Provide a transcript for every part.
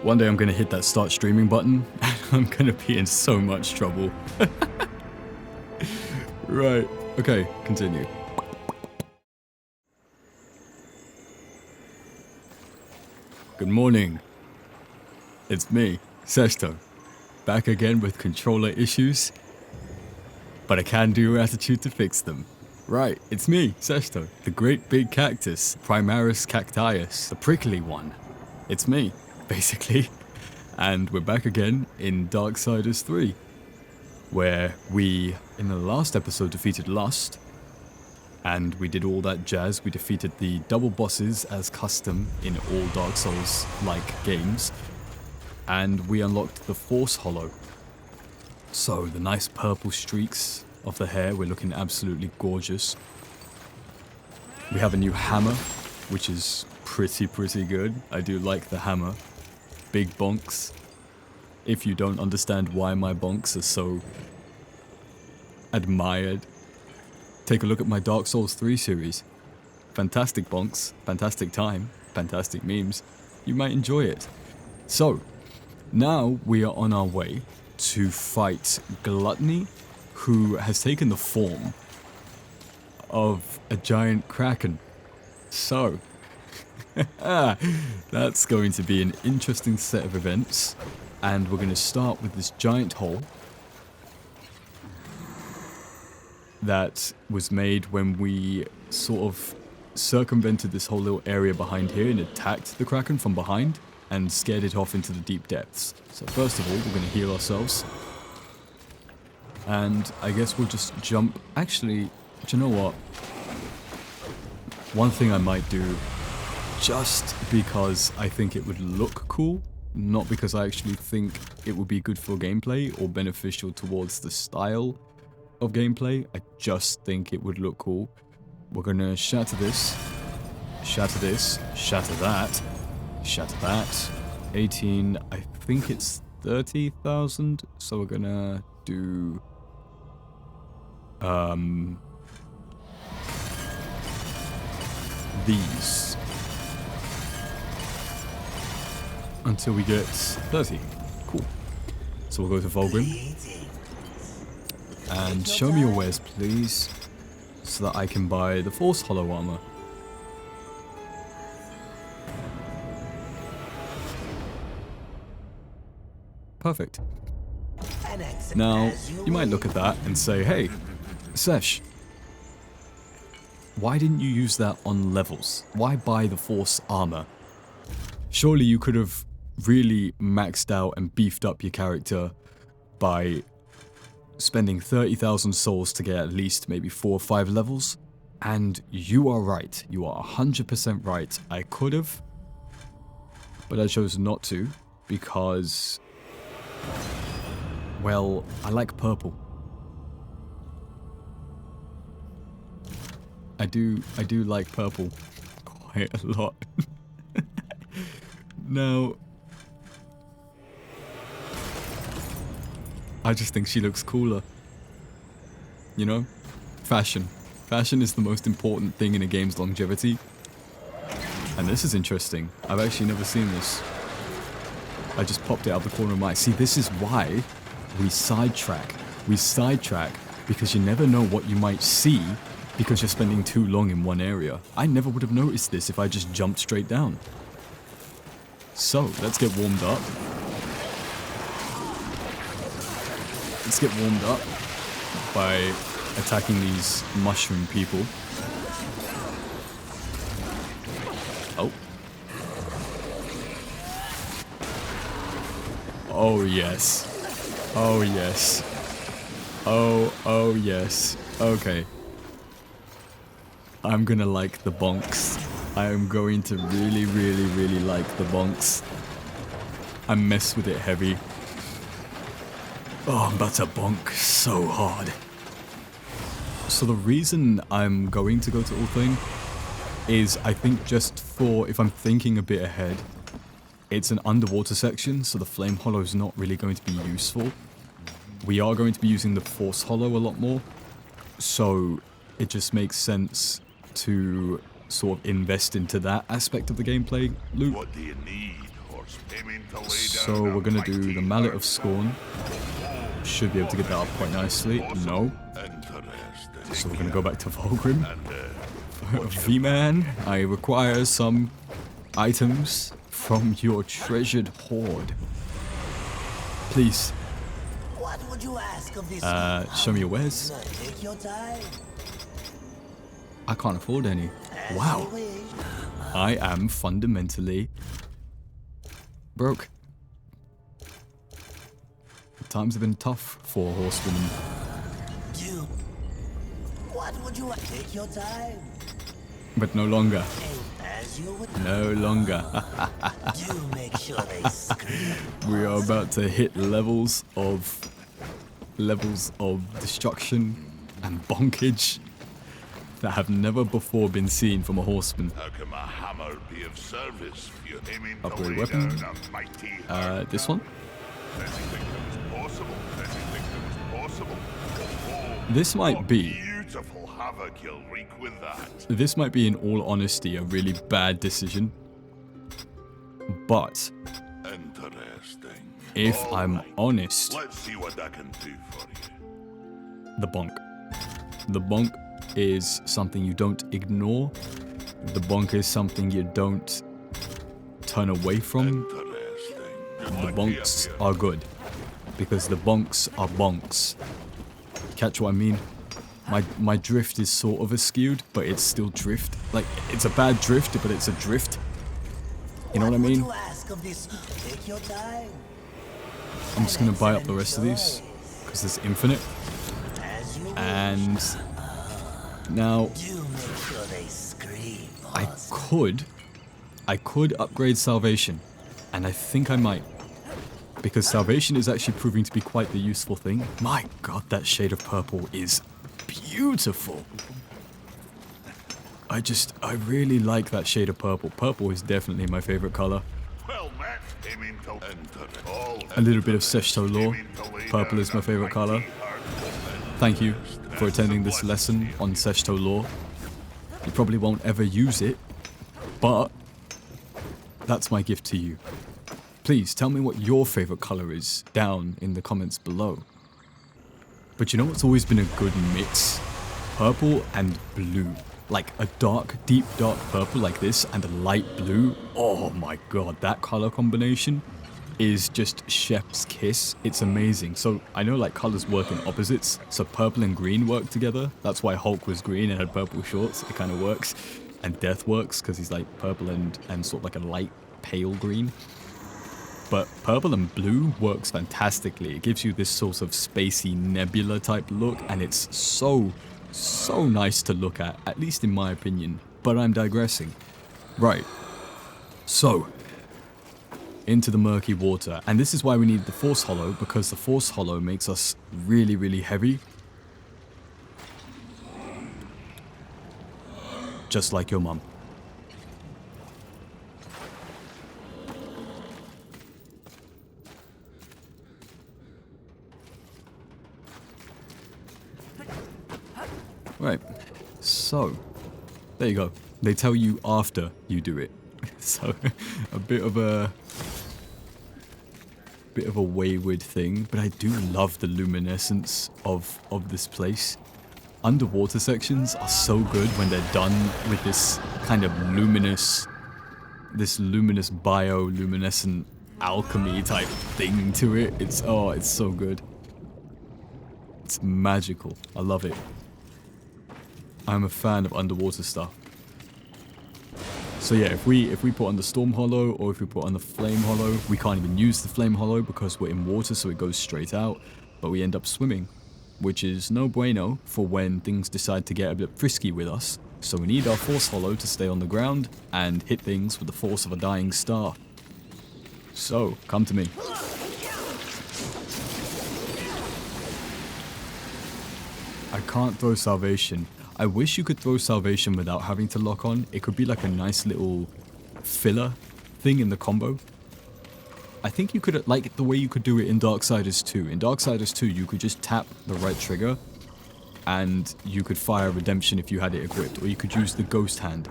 One day I'm gonna hit that start streaming button and I'm gonna be in so much trouble. Right, okay, continue. Good morning. It's me, Sesto, back again with controller issues, but a can-do attitude to fix them. Right, it's me, Sesto, the great big cactus, Primaris cactius, the prickly one. It's me, basically. And we're back again in Darksiders 3, where we, in the last episode, defeated Lust, and we did all that jazz. We defeated the double bosses as custom in all Dark Souls-like games, and we unlocked the Force Hollow. So, the nice purple streaks of the hair, we're looking absolutely gorgeous. We have a new hammer, which is pretty good. I do like the hammer. Big bonks. If you don't understand why my bonks are so admired, take a look at my Dark Souls 3 series. Fantastic bonks, fantastic time, fantastic memes. You might enjoy it. So, now we are on our way to fight Gluttony, who has taken the form of a giant kraken. So, that's going to be an interesting set of events, and we're going to start with this giant hole that was made when we sort of circumvented this whole little area behind here and attacked the kraken from behind and scared it off into the deep depths. So first of all, we're going to heal ourselves, and I guess we'll just jump. Actually, do you know what? One thing I might do, just because I think it would look cool, not because I actually think it would be good for gameplay or beneficial towards the style of gameplay. I just think it would look cool. We're gonna shatter this, shatter this, shatter that, shatter that. 18, I think it's 30,000, so we're gonna do these until we get 30. Cool. So we'll go to Vulgrim. And show me your wares, please, so that I can buy the Force Hollow armor. Perfect. Now, you might look at that and say, hey, Sesh, why didn't you use that on levels? Why buy the Force armor? Surely you could have really maxed out and beefed up your character by spending 30,000 souls to get at least maybe 4 or 5 levels. And you are right. You are 100% right. I could have, but I chose not to because, well, I like purple. I do like purple quite a lot. Now, I just think she looks cooler. You know? Fashion. Fashion is the most important thing in a game's longevity. And this is interesting. I've actually never seen this. I just popped it out the corner of my eye. See, this is why we sidetrack. We sidetrack because you never know what you might see because you're spending too long in one area. I never would have noticed this if I just jumped straight down. So, let's get warmed up. Let's get warmed up by attacking these mushroom people. Oh. Oh yes. Oh yes. Oh yes. Okay. I'm gonna like the bonks. I am going to really like the bonks. I mess with it heavy. Oh, I'm about to bonk so hard. So the reason I'm going to go to Ulthing is I think just for, if I'm thinking a bit ahead, it's an underwater section, so the Flame Hollow is not really going to be useful. We are going to be using the Force Hollow a lot more, so it just makes sense to sort of invest into that aspect of the gameplay loop. What do you need, horse? So we're gonna do the Mallet of Scorn. Should be able to get that up quite nicely. No. So we're gonna go back to Volgrim. V-Man, I require some items from your treasured hoard. Please. What would you ask of this? Show me your wares. Take your time. I can't afford any. As Wow. you wish. I am fundamentally broke. Times have been tough for horsewomen. Do. What would you take your time? But no longer. And as you would No longer. do, make sure they scream. We are about to hit levels of destruction and bonkage that have never before been seen from a horseman. How can my hammer be of service if you're aiming to Upgrade lay weapon. down a mighty This one. Anything that was possible. Anything that was possible. Oh, This might what be. beautiful havoc you'll wreak with that. This might be, in all honesty, a really bad decision. But Interesting. if All I'm right. honest, Let's see what I can do for you. the bonk. The bonk is something you don't ignore. The bonk is something you don't turn away from. Interesting. The bonks are good. Because the bonks are bonks. Catch what I mean? My drift is sort of askewed, but it's still drift. Like, it's a bad drift, but it's a drift. You know what I mean? What would you ask of this? Take your time. I'm just gonna buy up the rest of these. Because there's infinite. As you And now do, make sure they scream. I could upgrade Salvation, and I think I might, because Salvation is actually proving to be quite the useful thing. My god, that shade of purple is beautiful. I really like that shade of purple. Purple is definitely my favorite color. Well met. Aiming to enter. All A little bit of Seshto lore. Purple is my favorite color. Thank you for attending this lesson on Seshto lore. You probably won't ever use it, but that's my gift to you. Please tell me what your favorite color is down in the comments below. But you know what's always been a good mix? Purple and blue. Like a dark, deep dark purple like this and a light blue. Oh my god, that color combination is just chef's kiss. It's amazing. So I know like colors work in opposites. So purple and green work together. That's why Hulk was green and had purple shorts. It kind of works. And Death works because he's like purple and sort of like a light pale green. But purple and blue works fantastically. It gives you this sort of spacey nebula type look, and it's so nice to look at least in my opinion. But I'm digressing. Right. So, into the murky water. And this is why we need the Force Hollow, because the Force Hollow makes us really, really heavy. Just like your mum. Right, so, there you go. They tell you after you do it. So, a bit of a wayward thing, but I do love the luminescence of this place. Underwater sections are so good when they're done with this kind of luminous bioluminescent alchemy type thing to it. It's so good. It's magical. I love it. I'm a fan of underwater stuff. So yeah, if we put on the Storm Hollow or if we put on the Flame Hollow, we can't even use the Flame Hollow because we're in water, so it goes straight out, but we end up swimming, which is no bueno for when things decide to get a bit frisky with us. So we need our Force Hollow to stay on the ground and hit things with the force of a dying star. So, come to me. I can't throw Salvation. I wish you could throw Salvation without having to lock on. It could be like a nice little filler thing in the combo. I think you could, like the way you could do it in Darksiders 2. In Darksiders 2, you could just tap the right trigger and you could fire Redemption if you had it equipped, or you could use the Ghost Hand.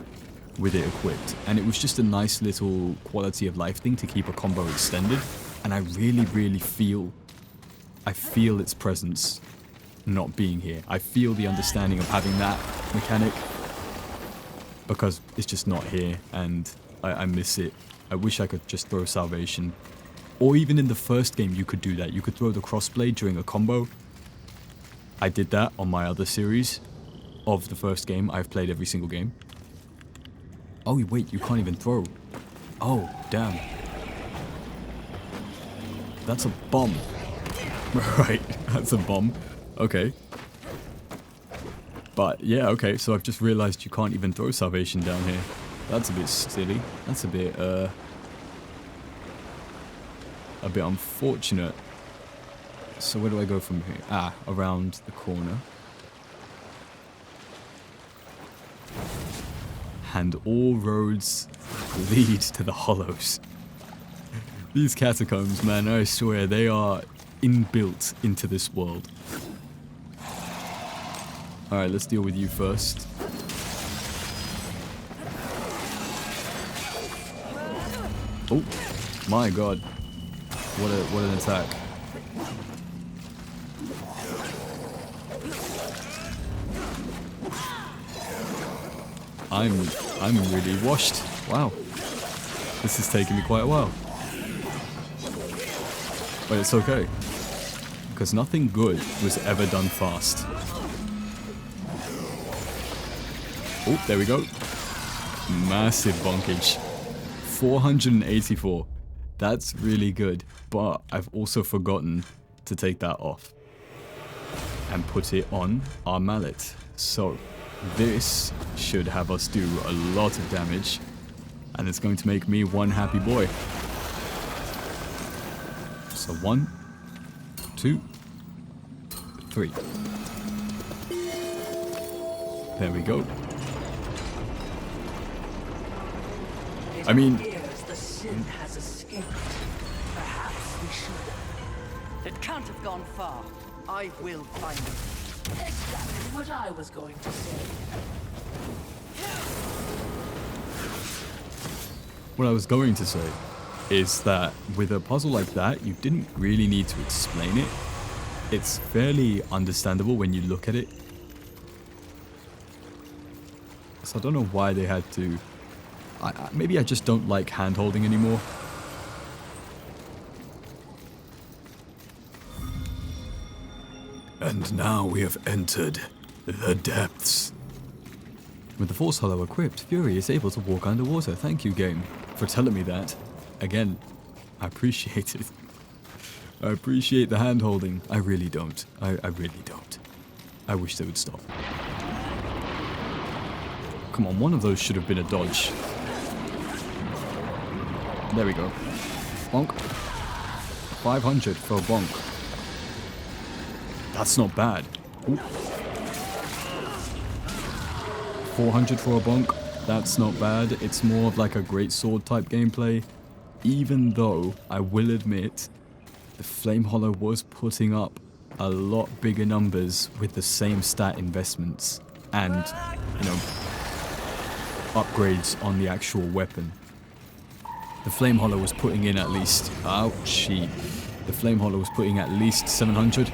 with it equipped, and it was just a nice little quality of life thing to keep a combo extended, and I really feel its presence not being here. I feel the understanding of having that mechanic, because it's just not here, and I miss it. I wish I could just throw salvation. Or even in the first game you could do that. You could throw the crossblade during a combo. I did that on my other series of the first game. I've played every single game. Oh wait, you can't even throw. Oh, damn. That's a bomb. Right, that's a bomb. Okay. But yeah, okay, so I've just realized you can't even throw salvation down here. That's a bit silly. That's a bit unfortunate. So where do I go from here? Ah, around the corner. And all roads lead to the hollows. These catacombs, man, I swear, they are inbuilt into this world. Alright, let's deal with you first. Oh, my god. What an attack. I'm really washed. Wow. This is taking me quite a while. But it's okay. Because nothing good was ever done fast. Oh, there we go. Massive bonkage. 484. That's really good. But I've also forgotten to take that off. And put it on our mallet. So, this should have us do a lot of damage. And it's going to make me one happy boy. So 1, 2, 3. There we go. I mean, The sin has escaped. Perhaps we should. It can't have gone far. I will find it. Exactly what I was going to say. what I was going to say is that with a puzzle like that, you didn't really need to explain it. It's fairly understandable when you look at it. So I don't know why they had to... maybe I just don't like hand-holding anymore. And now we have entered the depths. With the Force Hollow equipped, Fury is able to walk underwater. Thank you, game, for telling me that. Again, I appreciate it. I appreciate the hand-holding. I really don't. I really don't. I wish they would stop. Come on, one of those should have been a dodge. There we go. Bonk. 500 for a bonk. That's not bad. Ooh. 400 for a bonk. That's not bad. It's more of like a great sword type gameplay. Even though, I will admit, the Flame Hollow was putting up a lot bigger numbers with the same stat investments. And, you know, upgrades on the actual weapon. The Flame Hollow was putting in at least... Ouchie. The Flame Hollow was putting at least 700.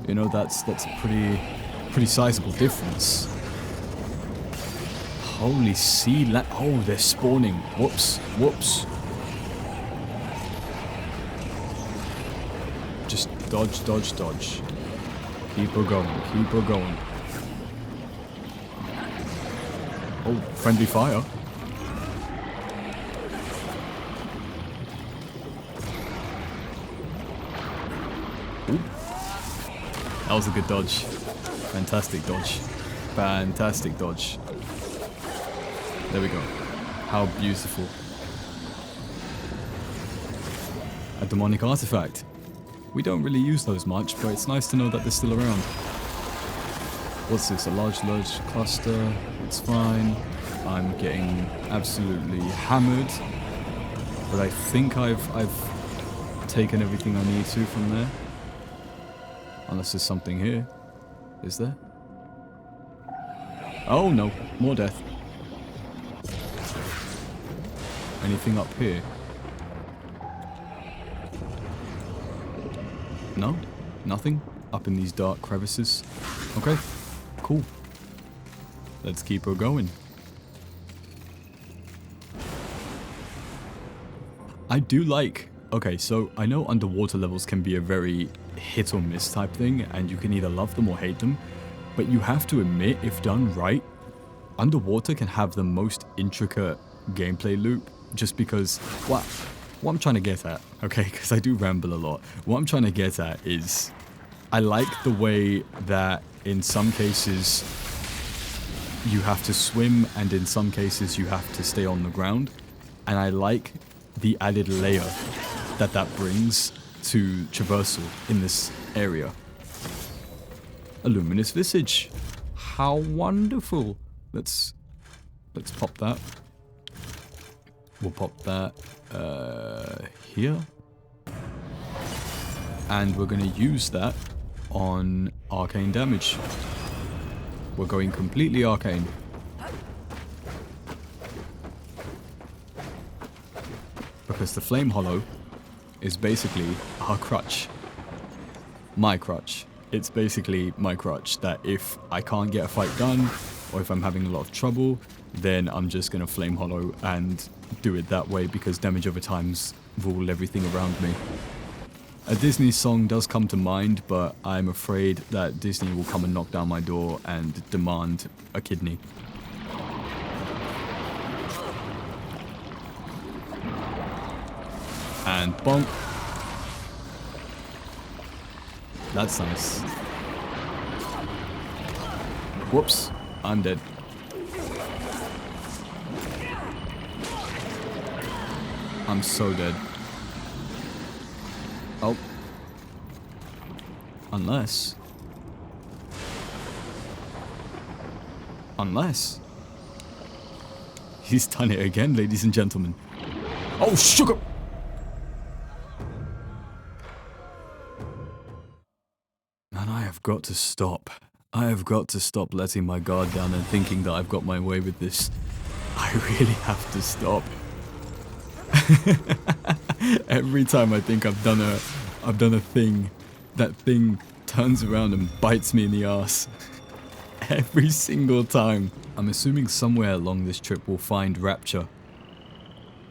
You know, that's a pretty sizable difference. Holy sea oh, they're spawning. Whoops. Whoops. Just dodge, dodge, dodge. Keep her going. Keep her going. Oh, friendly fire. Ooh. That was a good dodge. Fantastic dodge. Fantastic dodge. There we go. How beautiful. A demonic artifact. We don't really use those much, but it's nice to know that they're still around. What's this? A large cluster. It's fine. I'm getting absolutely hammered. But I think I've taken everything I need to from there. Unless there's something here. Is there? Oh no, more death. Anything up here? No? Nothing? Up in these dark crevices? Okay, cool. Let's keep her going. I do like... Okay, so I know underwater levels can be a very hit or miss type thing, and you can either love them or hate them, but you have to admit, if done right, underwater can have the most intricate gameplay loop, just because, what I'm trying to get at, okay, because I do ramble a lot, what I'm trying to get at is, I like the way that in some cases you have to swim, and in some cases you have to stay on the ground, and I like the added layer that brings to traversal in this area. A luminous visage. How wonderful. Let's pop that. We'll pop that here. And we're going to use that on arcane damage. We're going completely arcane. Because the Flame Hollow is basically our crutch. My crutch. It's basically my crutch that if I can't get a fight done, or if I'm having a lot of trouble, then I'm just going to Flame Hollow and do it that way because damage over times rule everything around me. A Disney song does come to mind, but I'm afraid that Disney will come and knock down my door and demand a kidney. And bonk. That's nice. Whoops, I'm dead. I'm so dead. Oh. Unless. He's done it again, ladies and gentlemen. Oh, sugar! Man, I have got to stop. I have got to stop letting my guard down and thinking that I've got my way with this. I really have to stop. Every time I think I've done a thing, that thing turns around and bites me in the ass. Every single time. I'm assuming somewhere along this trip we'll find Rapture.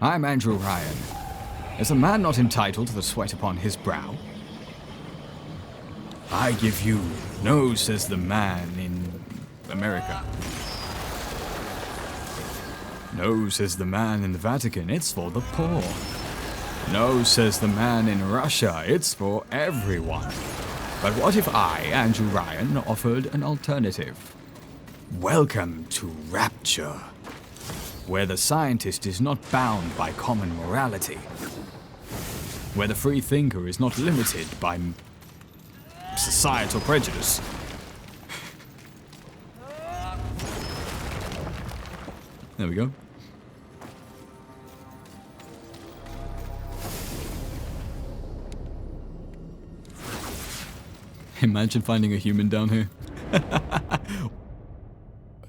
I'm Andrew Ryan. Is a man not entitled to the sweat upon his brow? I give you, no, says the man in America. No, says the man in the Vatican, it's for the poor. No, says the man in Russia, it's for everyone. But what if I, Andrew Ryan, offered an alternative? Welcome to Rapture, where the scientist is not bound by common morality, where the free thinker is not limited by societal prejudice. There we go. Imagine finding a human down here. A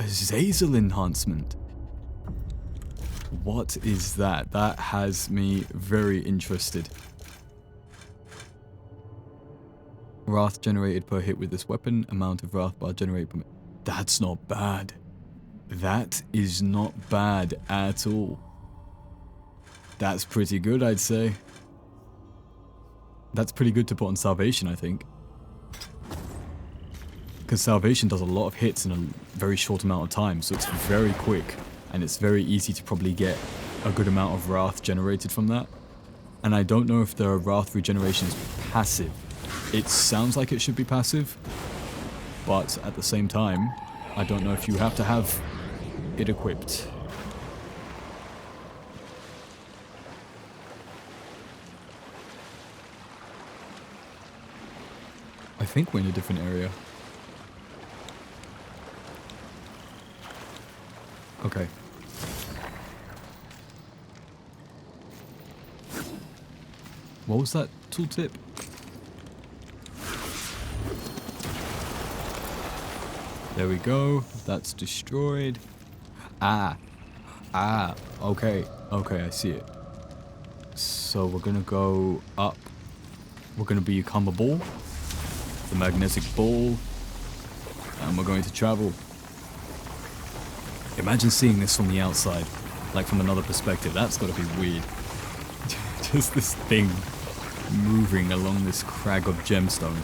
Zazel enhancement. What is that? That has me very interested. Wrath generated per hit with this weapon. Amount of wrath bar generated per... That's not bad. That is not bad at all. That's pretty good, I'd say. That's pretty good to put on Salvation, I think. Because Salvation does a lot of hits in a very short amount of time, so it's very quick, and it's very easy to probably get a good amount of Wrath generated from that. And I don't know if the Wrath regeneration is passive. It sounds like it should be passive, but at the same time, I don't know if you have to have it equipped. I think we're in a different area. Okay. What was that tooltip? There we go. That's destroyed. Ah. Okay. Okay, I see it. So we're gonna go up. We're gonna become a ball. The magnetic ball. And we're going to travel. Imagine seeing this from the outside. Like from another perspective. That's gotta be weird. Just this thing moving along this crag of gemstone.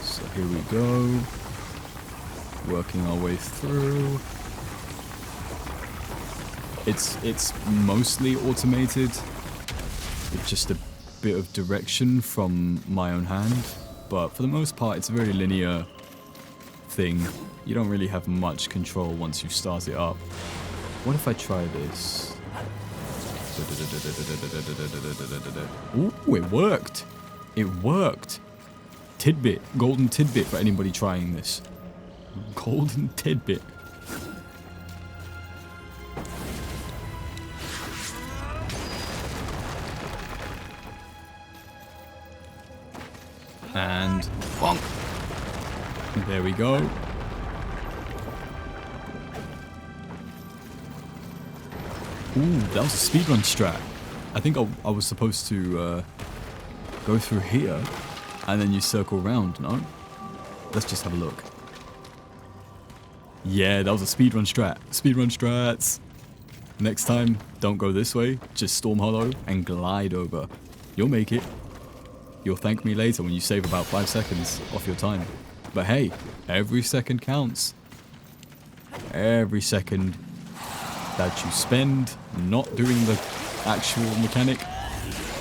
So here we go. Working our way through. It's mostly automated with just a bit of direction from my own hand, but for the most part it's a very linear thing. You don't really have much control once you start it up. What if I try this? Ooh, it worked! It worked! Tidbit, golden tidbit for anybody trying this. Golden tidbit. And bonk. There we go. Ooh, that was a speedrun strat. I think I was supposed to go through here and then you circle round, no? Let's just have a look. Yeah, that was a speedrun strat. Speedrun strats. Next time, don't go this way. Just storm hollow and glide over. You'll make it. You'll thank me later when you save about 5 seconds off your time. But hey, every second counts. Every second that you spend not doing the actual mechanic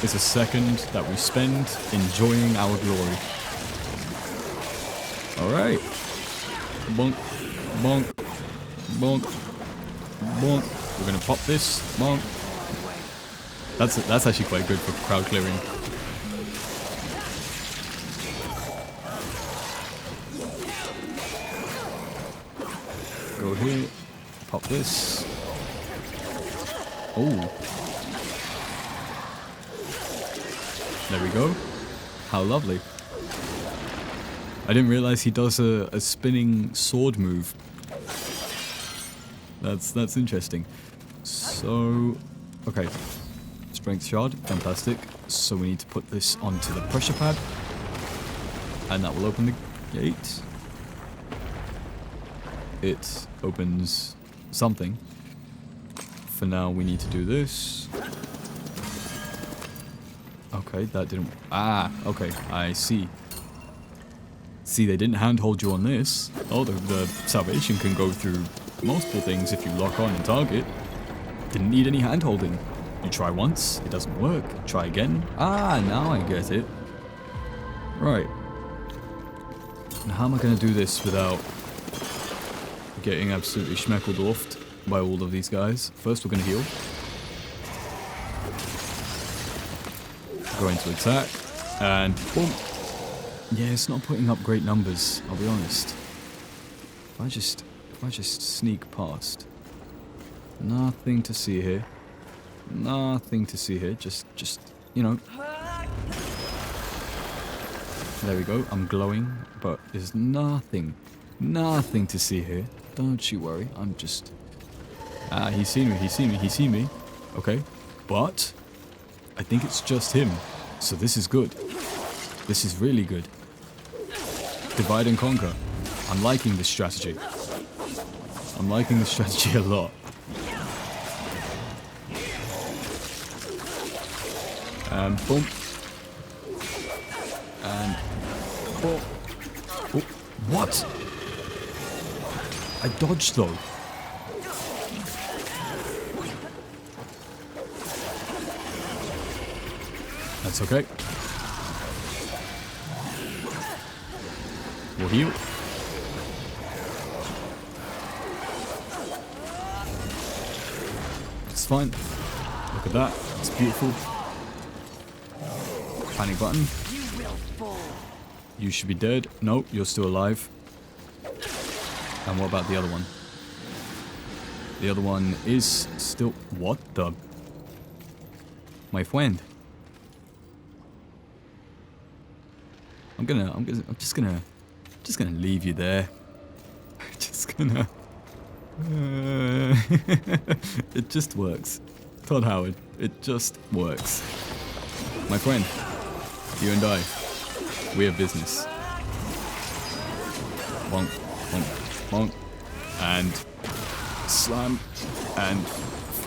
is a second that we spend enjoying our glory. Alright. Bonk, bonk, bonk, bonk. We're gonna pop this. Bonk. That's actually quite good for crowd clearing. Go here. Pop this. Oh. There we go. How lovely. I didn't realize he does a spinning sword move. That's interesting. So, okay. Strength shard, fantastic. So we need to put this onto the pressure pad. And that will open the gate. It opens something. For now, we need to do this. Okay, that didn't... Ah, okay, I see. See, they didn't handhold you on this. Oh, the salvation can go through multiple things if you lock on and target. Didn't need any handholding. You try once, it doesn't work. Try again. Ah, now I get it. Right. Now how am I going to do this without getting absolutely schmeckledorfed by all of these guys? First, we're going to heal. Going to attack. And boom. Yeah, it's not putting up great numbers, I'll be honest. If I just sneak past. Nothing to see here. Nothing to see here. Just, you know. There we go. I'm glowing, but there's nothing to see here. Don't you worry. I'm just... Ah, he's seen me. Okay. But I think it's just him. So this is good. This is really good. Divide and conquer. I'm liking this strategy. I'm liking this strategy a lot. Boom. And boom. Oh, what? I dodged though. That's okay. We'll heal. It's fine. Look at that. It's beautiful. Panic button. You should be dead. No, you're still alive. And what about the other one? The other one is still... What the... My friend. I'm just gonna leave you there. Just gonna. It just works. Todd Howard, it just works. My friend, you and I, we have business. Bonk, bonk, bonk, and slam, and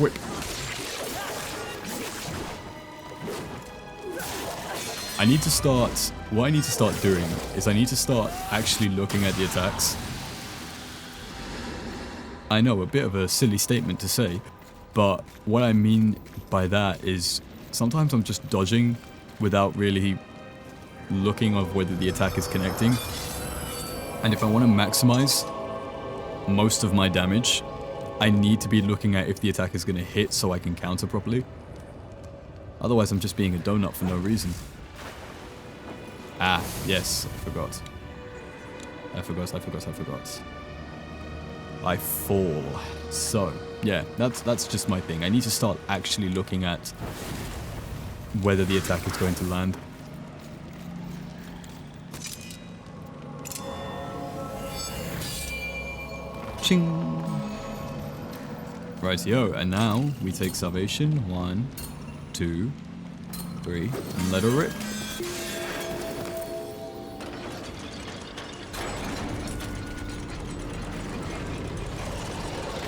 whip. I need to start, what I need to start doing is I need to start actually looking at the attacks. I know, a bit of a silly statement to say, but what I mean by that is sometimes I'm just dodging without really looking of whether the attack is connecting. And if I want to maximize most of my damage, I need to be looking at if the attack is going to hit so I can counter properly. Otherwise I'm just being a donut for no reason. Ah, yes, I forgot. I fall. So, yeah, that's just my thing. I need to start actually looking at whether the attack is going to land. Ching! Rightio, and now we take salvation. 1, 2, 3, and let her rip.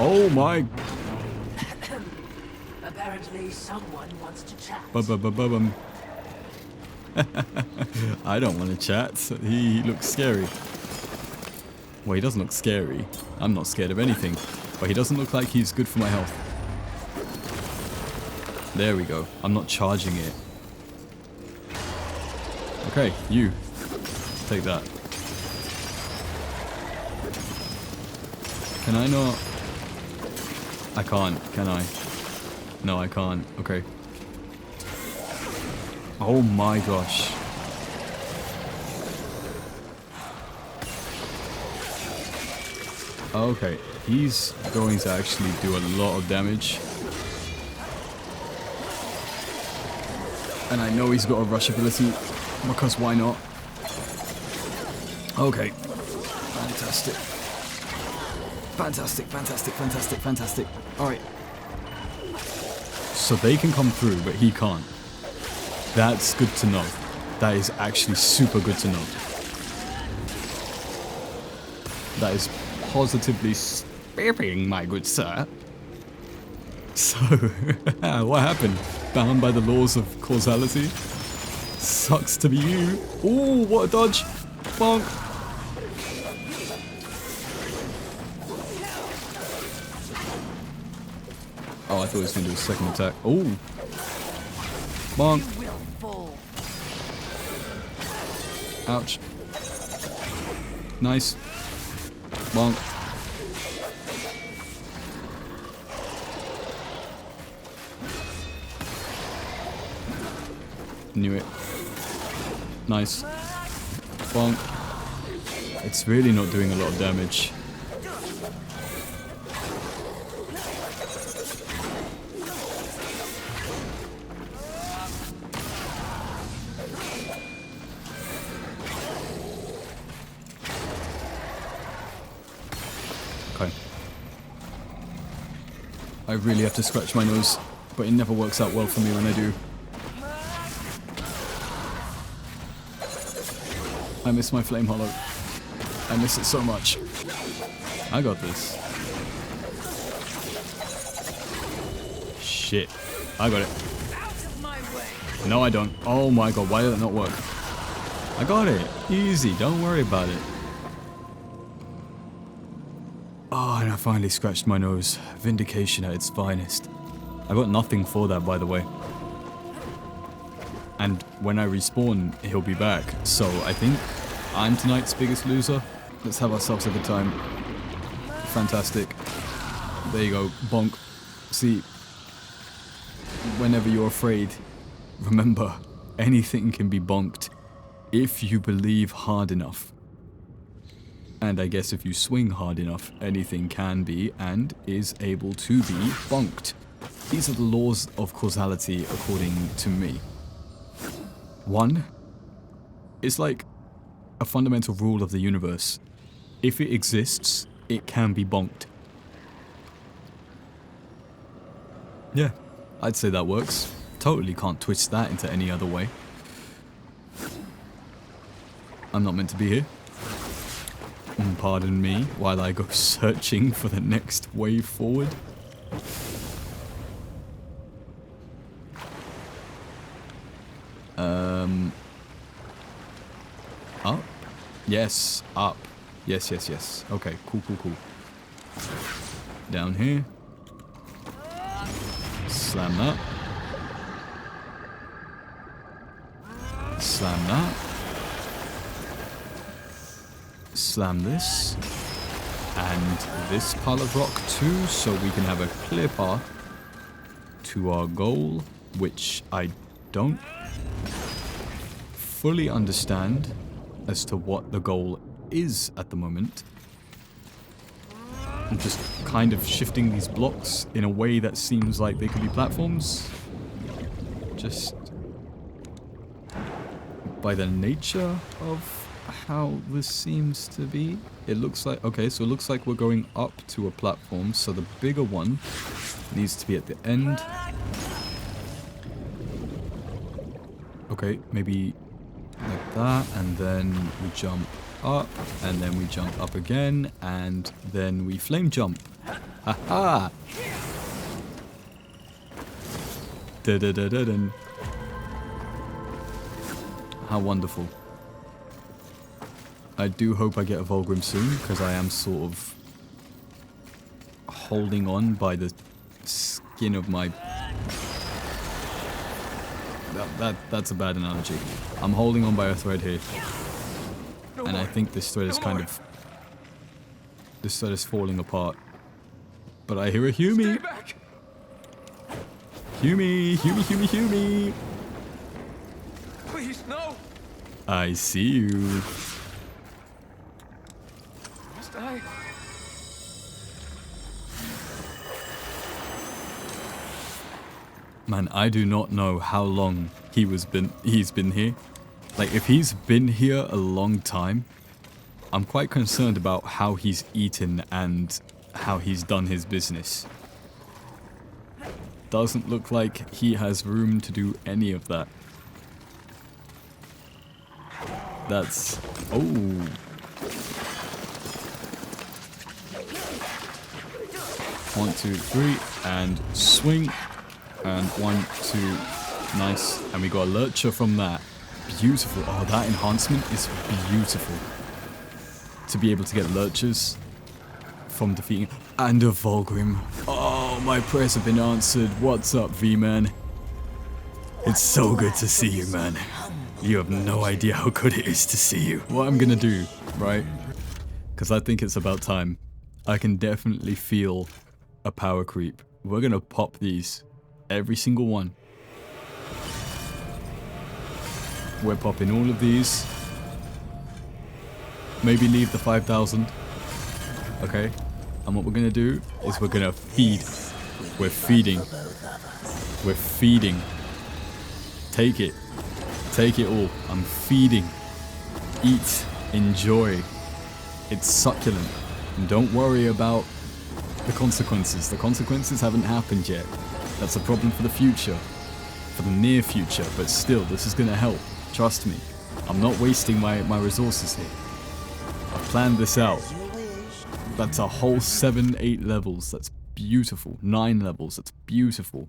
Oh my! Apparently someone wants to chat. I don't want to chat. He looks scary. Well, he doesn't look scary. I'm not scared of anything. But he doesn't look like he's good for my health. There we go. I'm not charging it. Okay, you. Take that. Can I not? I can't, can I? No, I can't. Okay. Oh my gosh. Okay, he's going to actually do a lot of damage. And I know he's got a rush ability, because why not? Okay. Fantastic. Fantastic. Alright. So they can come through, but he can't. That's good to know. That is actually super good to know. That is positively spiffing, my good sir. So, what happened? Bound by the laws of causality? Sucks to be you. Ooh, what a dodge. Bonk. Oh, I thought he was going to do a second attack. Oh. Bonk. Ouch. Nice. Bonk. Knew it. Nice. Bonk. It's really not doing a lot of damage. Okay. I really have to scratch my nose, but it never works out well for me when I do. I miss my flame hollow. I miss it so much. I got this. Shit. I got it. No, I don't. Oh my god, why did that not work? I got it. Easy, don't worry about it. Oh, and I finally scratched my nose. Vindication at its finest. I got nothing for that, by the way. And when I respawn, he'll be back. So I think I'm tonight's biggest loser. Let's have ourselves a good time. Fantastic. There you go. Bonk. See, whenever you're afraid, remember, anything can be bonked if you believe hard enough. And I guess if you swing hard enough, anything can be and is able to be bonked. These are the laws of causality according to me. One, it's like a fundamental rule of the universe. If it exists, it can be bonked. Yeah, I'd say that works. Totally can't twist that into any other way. I'm not meant to be here. Pardon me while I go searching for the next way forward. Up? Yes, up. Yes, yes, yes. Okay, cool, cool, cool. Down here. Slam that. Slam that. Slam this. And this pile of rock too, so we can have a clear path to our goal, which I don't fully understand as to what the goal is at the moment. I'm just kind of shifting these blocks in a way that seems like they could be platforms. Just by the nature of how this seems to be. It looks like, okay, so it looks like we're going up to a platform, so the bigger one needs to be at the end. Okay, maybe like that, and then we jump up, and then we jump up again, and then we flame jump. Haha! Da-da-da-da-dun. How wonderful. I do hope I get a Volgrim soon, because I am sort of holding on by the skin of my... That's a bad analogy. I'm holding on by a thread here. And I think this thread is kind of... This thread is falling apart. But I hear a Hume! Hume! Hume! Hume! Hume! Please, no! I see you. Must I? Man, I do not know how long he's been here. Like, if he's been here a long time, I'm quite concerned about how he's eaten and how he's done his business. Doesn't look like he has room to do any of that. That's... Oh. One, two, three, and swing. And 1, 2, nice. And we got a lurcher from that. Beautiful. Oh, that enhancement is beautiful. To be able to get lurchers from defeating... And a Volgrim. Oh, my prayers have been answered. What's up, V-Man? It's so good to see you, man. You have no idea how good it is to see you. What I'm gonna do, right? Because I think it's about time. I can definitely feel a power creep. We're gonna pop these. Every single one. We're popping all of these. Maybe leave the 5,000. Okay. And what we're gonna do is we're gonna feed. We're feeding. We're feeding. Take it. Take it all. I'm feeding. Eat. Enjoy. It's succulent. And don't worry about the consequences. The consequences haven't happened yet. That's a problem for the future. For the near future. But still, this is gonna help. Trust me. I'm not wasting my resources here. I've planned this out. That's a whole 7, 8 levels. That's beautiful. 9 levels. That's beautiful.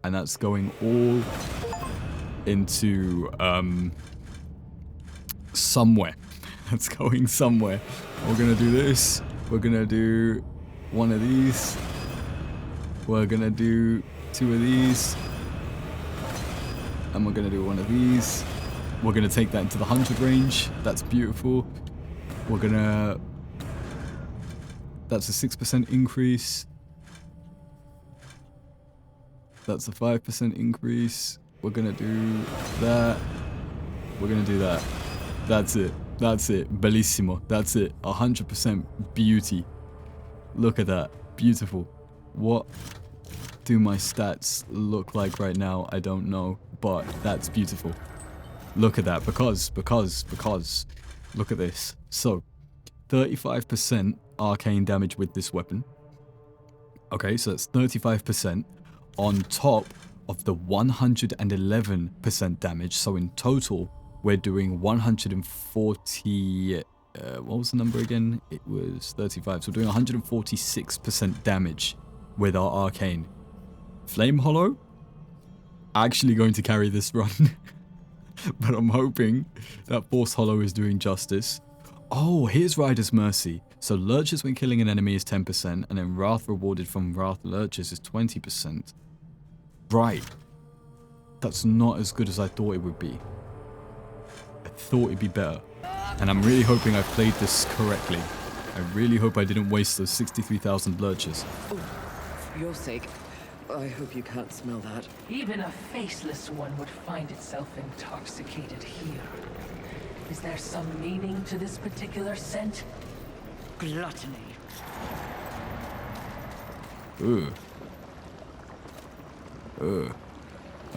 And that's going all into somewhere. That's going somewhere. We're gonna do this. We're gonna do one of these. We're gonna do 2 of these. And we're gonna do one of these. We're gonna take that into the 100 range. That's beautiful. We're gonna... That's a 6% increase. That's a 5% increase. We're gonna do that. We're gonna do that. That's it. That's it. Bellissimo. That's it. 100% beauty. Look at that. Beautiful. What do my stats look like right now? I don't know. But that's beautiful. Look at that. Because Look at this. So, 35% arcane damage with this weapon. Okay, so that's 35% on top of the 111% damage. So in total, we're doing 140... what was the number again? It was 35. So we're doing 146% damage with our arcane. Flame Hollow? Actually going to carry this run. But I'm hoping that Force Hollow is doing justice. Oh, here's Rider's Mercy. So Lurches when killing an enemy is 10%, and then Wrath rewarded from Wrath Lurches is 20%. Right. That's not as good as I thought it would be. I thought it'd be better. And I'm really hoping I played this correctly. I really hope I didn't waste those 63,000 Lurches. Oh, for your sake, I hope you can't smell that. Even a faceless one would find itself intoxicated here. Is there some meaning to this particular scent? Gluttony. Ooh.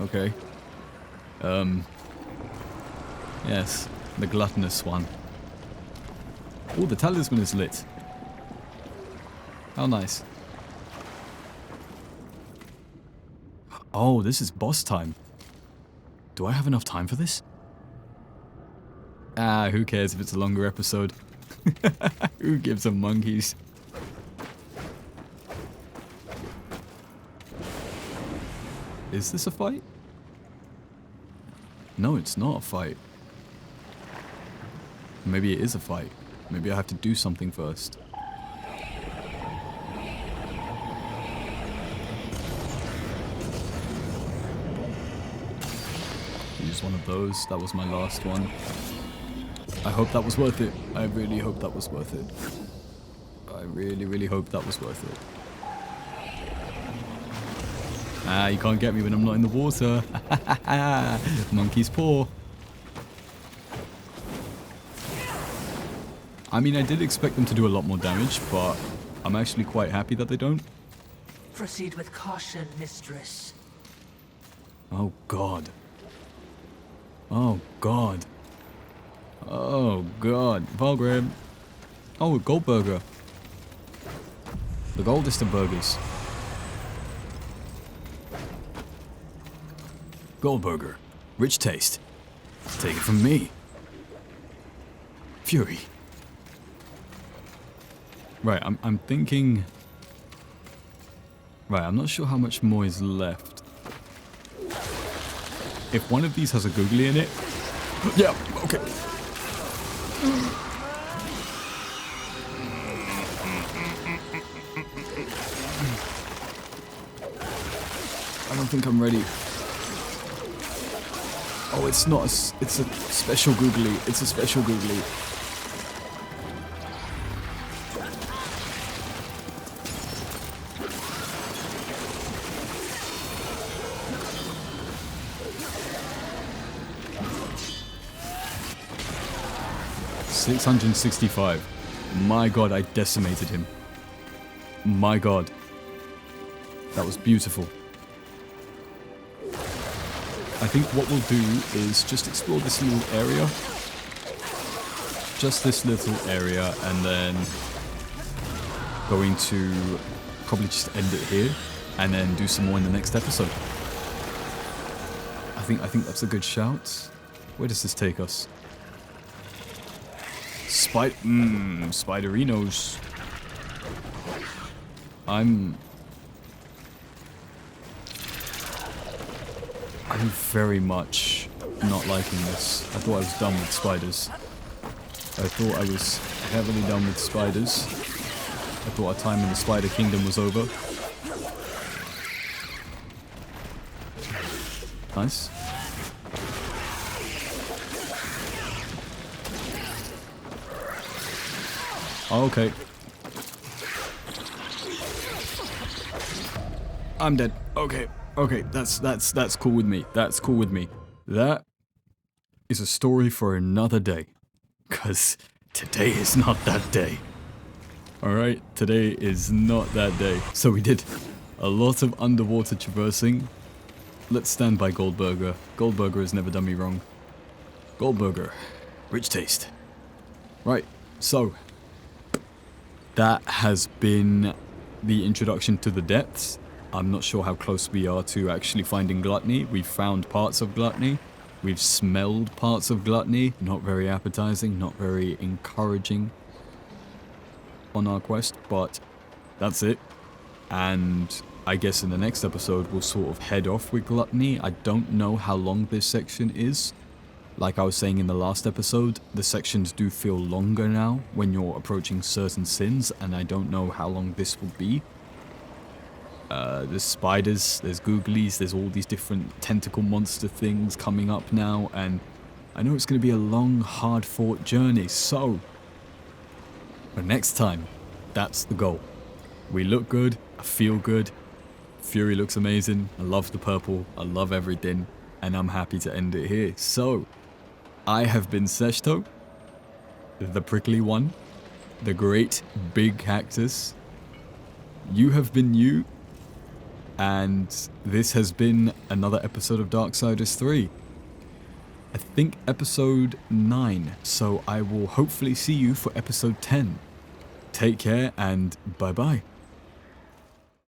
Okay. Yes, the gluttonous one. Oh, the talisman is lit. How nice. Oh, this is boss time. Do I have enough time for this? Ah, who cares if it's a longer episode? Who gives a monkeys? Is this a fight? No, it's not a fight. Maybe it is a fight. Maybe I have to do something first. Use one of those. That was my last one. I hope that was worth it. I really hope that was worth it. I really, really hope that was worth it. Ah, you can't get me when I'm not in the water. Monkey's paw. I mean, I did expect them to do a lot more damage, but I'm actually quite happy that they don't. Proceed with caution, mistress. Oh, God. Oh, God. Oh, God. Valgrim. Oh, Goldburger. The goldest of burgers. Goldburger. Rich taste. Take it from me. Fury. Right, I'm thinking... Right, I'm not sure how much more is left. If one of these has a googly in it... Yeah, okay. I don't think I'm ready. Oh, it's not it's a special googly. It's a special googly. $665. My God, I decimated him. My God. That was beautiful. I think what we'll do is just explore this little area. Just this little area, and then going to probably just end it here and then do some more in the next episode. I think that's a good shout. Where does this take us? Spiderinos. I'm very much not liking this. I thought I was done with spiders. I thought I was heavily done with spiders. I thought our time in the Spider Kingdom was over. Nice. Okay. I'm dead. Okay. Okay, that's cool with me. That's cool with me. That is a story for another day. 'Cause today is not that day. Alright, today is not that day. So we did a lot of underwater traversing. Let's stand by Goldburger. Goldburger has never done me wrong. Goldburger. Rich taste. Right, so that has been the introduction to the depths. I'm not sure how close we are to actually finding gluttony. We've found parts of gluttony. We've smelled parts of gluttony. Not very appetizing, not very encouraging on our quest, but that's it. And I guess in the next episode, we'll sort of head off with gluttony. I don't know how long this section is. Like I was saying in the last episode, the sections do feel longer now when you're approaching certain sins, and I don't know how long this will be. There's spiders, there's googlies, there's all these different tentacle monster things coming up now, and I know it's going to be a long, hard-fought journey, so... But next time, that's the goal. We look good, I feel good, Fury looks amazing, I love the purple, I love everything, and I'm happy to end it here. So, I have been Seshto, the prickly one, the great big cactus. You have been you, and this has been another episode of Darksiders 3. I think episode 9, so I will hopefully see you for episode 10. Take care and bye bye.